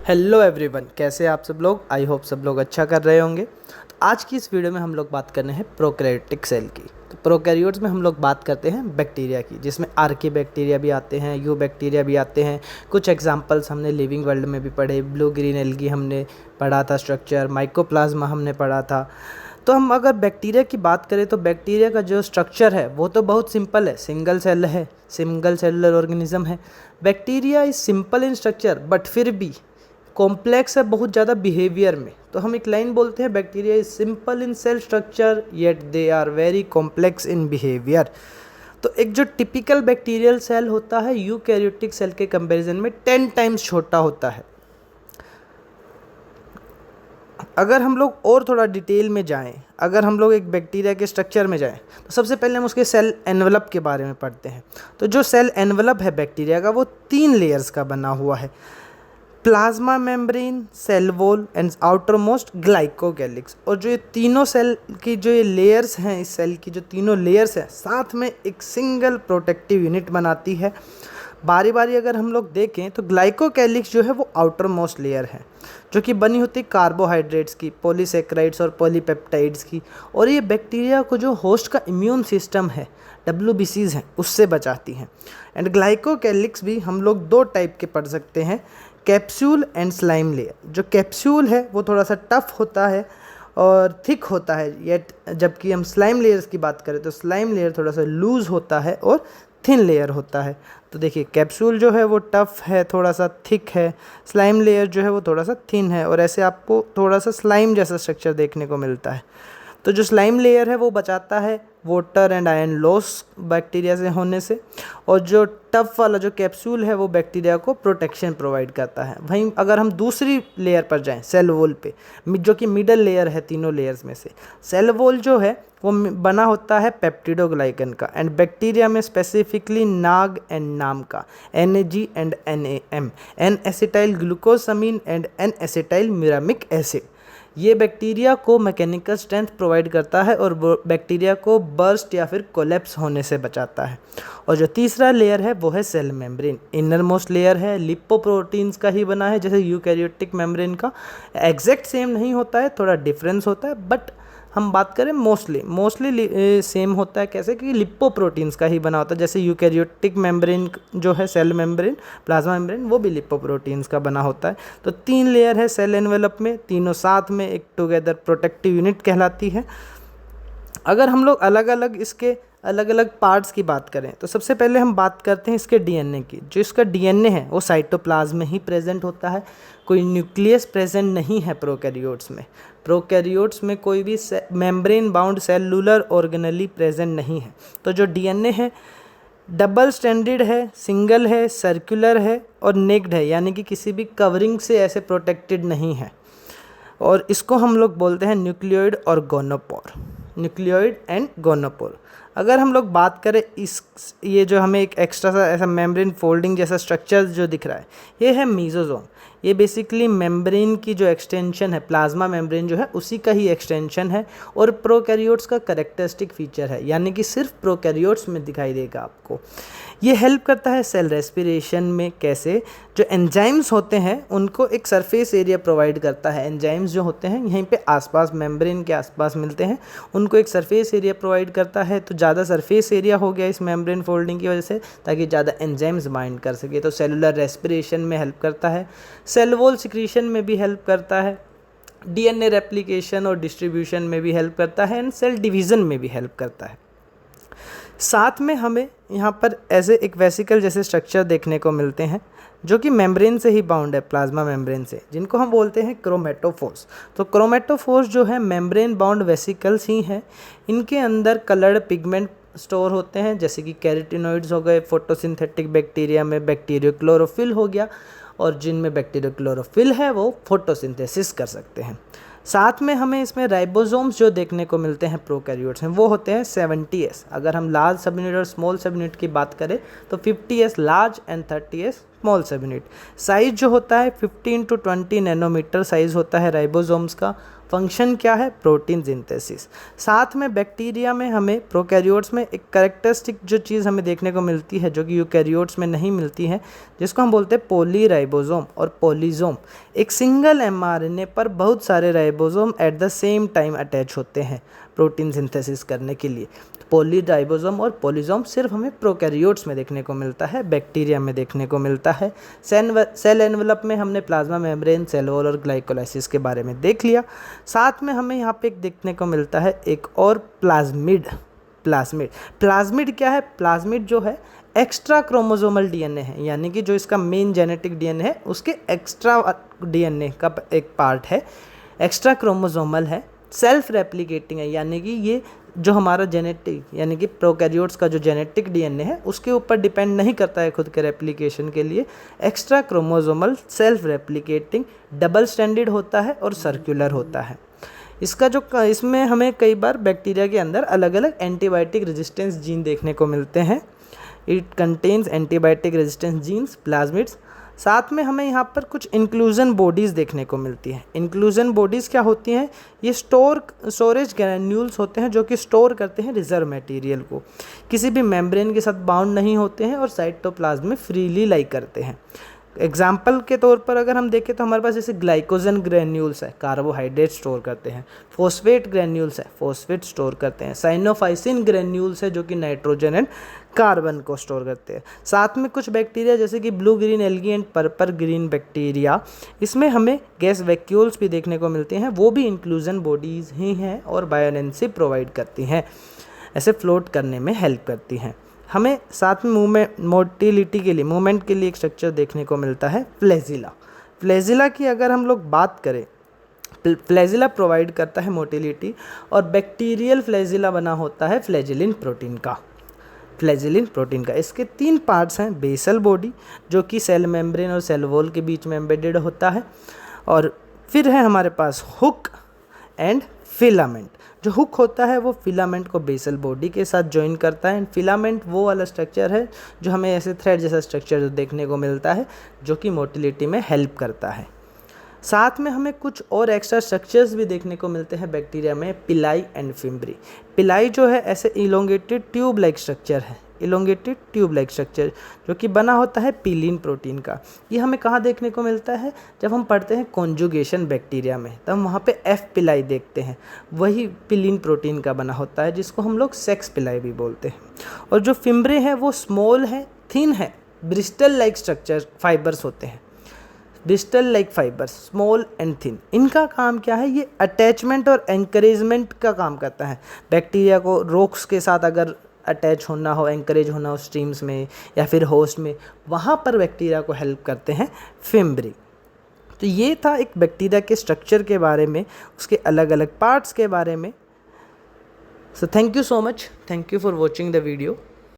Hello everyone, कैसे आप सब लोग। आई होप सब लोग अच्छा कर रहे होंगे। तो आज की इस वीडियो में हम लोग बात करने हैं प्रोकैरियोटिक सेल की। तो प्रोकैरियोट्स में हम लोग बात करते हैं बैक्टीरिया की, जिसमें आर्की बैक्टीरिया भी आते हैं, यू बैक्टीरिया भी आते हैं। कुछ एग्जांपल्स हमने लिविंग वर्ल्ड में भी पढ़े। ब्लू ग्रीन एल्गी हमने पढ़ा था स्ट्रक्चर, माइकोप्लाज्मा हमने पढ़ा था। तो हम अगर बैक्टीरिया की बात करें तो बैक्टीरिया का जो स्ट्रक्चर है वो तो बहुत सिंपल है, सिंगल सेल है, सिंगल सेलुलर ऑर्गेनिज्म है। Bacteria is simple in structure but फिर भी कॉम्प्लेक्स है बहुत ज़्यादा बिहेवियर में। तो हम एक लाइन बोलते हैं, bacteria is simple in cell structure yet they are very complex in behaviour. तो एक जो टिपिकल बैक्टीरियल सेल होता है यूकैरियोटिक सेल के कंपैरिजन में 10 टाइम्स छोटा होता है। अगर हम लोग और थोड़ा डिटेल में जाएं, अगर हम लोग एक बैक्टीरिया के स्ट्रक्चर में जाएं तो सबसे पहले हम उसके सेल एनवलप के बारे में पढ़ते हैं। तो जो सेल एनवलप है बैक्टीरिया का वो 3 लेयर्स का बना हुआ है। Plasma membrane, cell wall and outer most glycocalyx. और जो ये तीनों सेल की जो ये लेयर्स हैं, इस सेल की जो तीनों लेयर्स हैं साथ में एक सिंगल प्रोटेक्टिव यूनिट बनाती है। बारी बारी अगर हम लोग देखें तो ग्लाइकोकैलिक्स जो है वो आउटर मोस्ट लेयर है, जो कि बनी होती है कार्बोहाइड्रेट्स की, पॉलीसेक्राइड्स और पॉलीपेप्टाइड्स की। और ये बैक्टीरिया को जो होस्ट का इम्यून सिस्टम है, WBCs हैं, उससे बचाती हैं। एंड ग्लाइकोकैलिक्स भी हम लोग 2 टाइप के पढ़ सकते हैं, कैप्सूल एंड स्लाइम लेयर। जो कैप्सूल है वो थोड़ा सा टफ होता है और थिक होता है, येट जबकि हम स्लाइम लेयर्स की बात करें तो स्लाइम लेयर थोड़ा सा लूज़ होता है और थिन लेयर होता है। तो देखिए कैप्सूल जो है वो टफ है, थोड़ा सा थिक है, स्लाइम लेयर जो है वो थोड़ा सा थिन है, और ऐसे आपको थोड़ा सा स्लाइम जैसा स्ट्रक्चर देखने को मिलता है। तो जो स्लाइम लेयर है वो बचाता है water and iron loss bacteria से होने से, और जो टफ वाला जो कैप्सूल है वो बैक्टीरिया को प्रोटेक्शन प्रोवाइड करता है। वहीं अगर हम दूसरी लेयर पर जाएं, सेल वॉल पे, जो कि मिडल लेयर है तीनों लेयर्स में से, सेल वॉल जो है वो बना होता है पेप्टिडोग्लाइकन का, एंड बैक्टीरिया में स्पेसिफिकली नाग एंड नाम का, NAG and NAM, N acetyl glucosamine and N acetyl muramic acid. ये बैक्टीरिया को मैकेनिकल स्ट्रेंथ प्रोवाइड करता है और बैक्टीरिया को बर्स्ट या फिर कोलैप्स होने से बचाता है। और जो तीसरा लेयर है वो है cell membrane. Inner most layer है, लिपोप्रोटीन्स का ही बना है, जैसे यूकैरियोटिक मेम्ब्रेन का। एग्जैक्ट सेम नहीं होता है, थोड़ा डिफरेंस होता है, बट हम बात करें मोस्टली सेम होता है। कैसे कि लिपोप्रोटीन्स का ही बना होता है, जैसे यूकैरियोटिक मेम्ब्रेन जो है, सेल मेम्ब्रेन, प्लाज्मा मेम्ब्रेन, वो भी लिपोप्रोटीन्स का बना होता है। तो 3 लेयर है सेल एनवेलप में, तीनों साथ में एक टुगेदर प्रोटेक्टिव यूनिट कहलाती है। अगर हम लोग अलग अलग इसके अलग अलग पार्ट्स की बात करें तो सबसे पहले हम बात करते हैं इसके DNA की। जो इसका DNA है वो साइटोप्लाज्म में ही प्रेजेंट होता है, कोई न्यूक्लियस प्रेजेंट नहीं है प्रोकैरियोट्स में। प्रोकैरियोट्स में कोई भी membrane bound cellular organelle present नहीं है। तो जो DNA है डबल स्टैंडर्ड है, सिंगल है, सर्कुलर है और नेक्ड है, यानी कि किसी भी कवरिंग से ऐसे प्रोटेक्टेड नहीं है। और इसको हम लोग बोलते हैं न्यूक्लियोइड और गोनोपोर, न्यूक्लियोइड एंड गोनोपोर। अगर हम लोग बात करें ये जो हमें एक एक्स्ट्रा सा ऐसा मेम्ब्रेन फोल्डिंग जैसा स्ट्रक्चर जो दिख रहा है, ये है मीजोजोम। ये बेसिकली मेम्ब्रेन की जो एक्सटेंशन है, प्लाज्मा मेम्ब्रेन जो है उसी का ही एक्सटेंशन है और प्रोकैरियोट्स का कैरेक्टरिस्टिक फीचर है, यानी कि सिर्फ प्रोकैरियोट्स में दिखाई देगा आपको। ये हेल्प करता है सेल रेस्पिरेशन में। कैसे? जो एंजाइम्स होते हैं उनको एक सरफेस एरिया प्रोवाइड करता है। एंजाइम्स जो होते हैं यहीं पे आसपास, मेम्ब्रेन के आसपास मिलते हैं, उनको एक सरफेस एरिया प्रोवाइड करता है। तो ज़्यादा सरफेस एरिया हो गया इस मेम्ब्रेन फोल्डिंग की वजह से, ताकि ज़्यादा एंजाइम्स बाइंड कर सके। तो सेलुलर रेस्पिरेशन में हेल्प करता है, सेल वॉल सिक्रीशन में भी हेल्प करता है, DNA रेप्लिकेशन और डिस्ट्रीब्यूशन में भी हेल्प करता है, एंड सेल डिवीज़न में भी हेल्प करता है। साथ में हमें यहाँ पर ऐसे एक वेसिकल जैसे स्ट्रक्चर देखने को मिलते हैं जो कि मेम्ब्रेन से ही बाउंड है, प्लाज्मा मेम्ब्रेन से, जिनको हम बोलते हैं क्रोमेटोफोर्स। तो क्रोमेटोफोर्स जो है मेम्ब्रेन बाउंड वेसिकल्स ही हैं। इनके अंदर कलर्ड पिगमेंट स्टोर होते हैं, जैसे कि कैरोटिनॉइड्स हो गए, फोटोसिंथेटिक बैक्टीरिया में बैक्टीरियोक्लोरोफिल हो गया, और जिनमें बैक्टीरियोक्लोरोफिल है वो फोटोसिंथेसिस कर सकते हैं। साथ में हमें इसमें राइबोसोम्स जो देखने को मिलते हैं प्रोकैरियोट्स में, वो होते हैं 70S। अगर हम लार्ज सब यूनिट और स्मॉल सब यूनिट की बात करें तो 50S large and 30S small सब यूनिट। साइज जो होता है 15 to 20 नैनोमीटर साइज होता है राइबोसोम्स का, फंक्शन क्या है, प्रोटीन सिंथेसिस। साथ में बैक्टीरिया में हमें प्रोकैरियोट्स में एक कैरेक्टरिस्टिक जो चीज़ हमें देखने को मिलती है जो कि यूकैरियोट्स में नहीं मिलती है, जिसको हम बोलते हैं पॉलीराइबोसोम और पॉलीजोम। एक सिंगल एमआरएनए पर बहुत सारे ribosome at the same time attach होते हैं प्रोटीन सिंथेसिस करने के लिए। पॉलीराइबोसोम और पॉलीजोम सिर्फ हमें प्रोकैरियोट्स में देखने को मिलता है, बैक्टीरिया में देखने को मिलता है। सेल एनवलप में हमने प्लाज्मा मेम्ब्रेन, सेल वॉल और ग्लाइकोलाइसिस के बारे में देख लिया। साथ में हमें यहाँ पे एक देखने को मिलता है एक और प्लाज्मिड। प्लाज्मिड क्या है, प्लाज्मिड जो है एक्स्ट्रा क्रोमोसोमल डीएनए है, यानी कि जो इसका मेन जेनेटिक डीएनए है उसके एक्स्ट्रा डीएनए का एक पार्ट है, एक्स्ट्रा क्रोमोसोमल है, सेल्फ रेप्लिकेटिंग है, यानी कि ये जो हमारा जेनेटिक यानी कि प्रोकैरियोट्स का जो जेनेटिक डीएनए है उसके ऊपर डिपेंड नहीं करता है खुद के रेप्लिकेशन के लिए। Extra chromosomal, self replicating, double standard होता है और सर्कुलर होता है। इसमें हमें कई बार बैक्टीरिया के अंदर अलग अलग एंटीबायोटिक रेजिस्टेंस जीन देखने को मिलते हैं। It contains antibiotic resistance genes, plasmids. साथ में हमें यहाँ पर कुछ इंक्लूजन बॉडीज़ देखने को मिलती हैं। इंक्लूजन बॉडीज़ क्या होती हैं, ये स्टोरेज ग्रैन्यूल्स होते हैं जो कि स्टोर करते हैं रिजर्व मटेरियल को, किसी भी मेम्ब्रेन के साथ बाउंड नहीं होते हैं और साइटोप्लाज्म में फ्रीली लाई करते हैं। एग्जाम्पल के तौर पर अगर हम देखें तो हमारे पास जैसे ग्लाइकोजन ग्रैन्यूल्स है, कार्बोहाइड्रेट स्टोर करते हैं। फॉस्फेट ग्रैन्यूल्स है, फॉस्फेट स्टोर करते हैं। साइनोफाइसिन ग्रैन्यूल्स है जो कि नाइट्रोजन एंड कार्बन को स्टोर करते हैं। साथ में कुछ बैक्टीरिया जैसे कि blue green algae and purple green bacteria, इसमें हमें गैस वैक्यूल्स भी देखने को मिलते हैं, वो भी इंक्लूजन बॉडीज़ ही हैं और बायोनेंसी प्रोवाइड करती हैं, ऐसे फ्लोट करने में हेल्प करती हैं। हमें साथ में मोटिलिटी के लिए, मूवमेंट के लिए एक स्ट्रक्चर देखने को मिलता है, फ्लैजिला। फ्लैजिला की अगर हम लोग बात करें, फ्लैजिला प्रोवाइड करता है मोटिलिटी और बैक्टीरियल फ्लैजिला बना होता है फ्लैजिलिन प्रोटीन का। इसके 3 पार्ट्स हैं, बेसल बॉडी जो कि सेल मेम्ब्रेन और सेल वॉल के बीच में एम्बेडेड होता है, और फिर है हमारे पास हुक एंड फिलामेंट। जो हुक होता है वो फिलामेंट को बेसल बॉडी के साथ ज्वाइन करता है, एंड फिलामेंट वो वाला स्ट्रक्चर है जो हमें ऐसे थ्रेड जैसा स्ट्रक्चर जो देखने को मिलता है जो कि मोटिलिटी में हेल्प करता है। साथ में हमें कुछ और एक्स्ट्रा स्ट्रक्चर्स भी देखने को मिलते हैं बैक्टीरिया में, पिलाई एंड फिम्ब्री। पिलाई जो है ऐसे इलोंगेटेड ट्यूब लाइक स्ट्रक्चर है, जो कि बना होता है पिलीन प्रोटीन का। ये हमें कहाँ देखने को मिलता है, जब हम पढ़ते हैं कॉन्जुगेशन बैक्टीरिया में, तब वहाँ पे एफ पिलाई देखते हैं, वही पिलीन प्रोटीन का बना होता है जिसको हम लोग सेक्स पिलाई भी बोलते हैं। और जो फिम्ब्रे हैं वो स्मॉल है, थिन है, ब्रिस्टल लाइक स्ट्रक्चर फाइबर्स होते हैं, Bristol like fibres, small and thin. इनका काम क्या है, ये अटैचमेंट और एंकरेजमेंट का काम करता है। बैक्टीरिया को रॉक्स के साथ अगर अटैच होना हो, एंकरेज होना हो स्ट्रीम्स में या फिर होस्ट में, वहाँ पर बैक्टीरिया को हेल्प करते हैं फिम्ब्री। तो ये था एक बैक्टीरिया के स्ट्रक्चर के बारे में, उसके अलग अलग पार्ट्स के बारे में। So thank you so much, thank you for watching the video.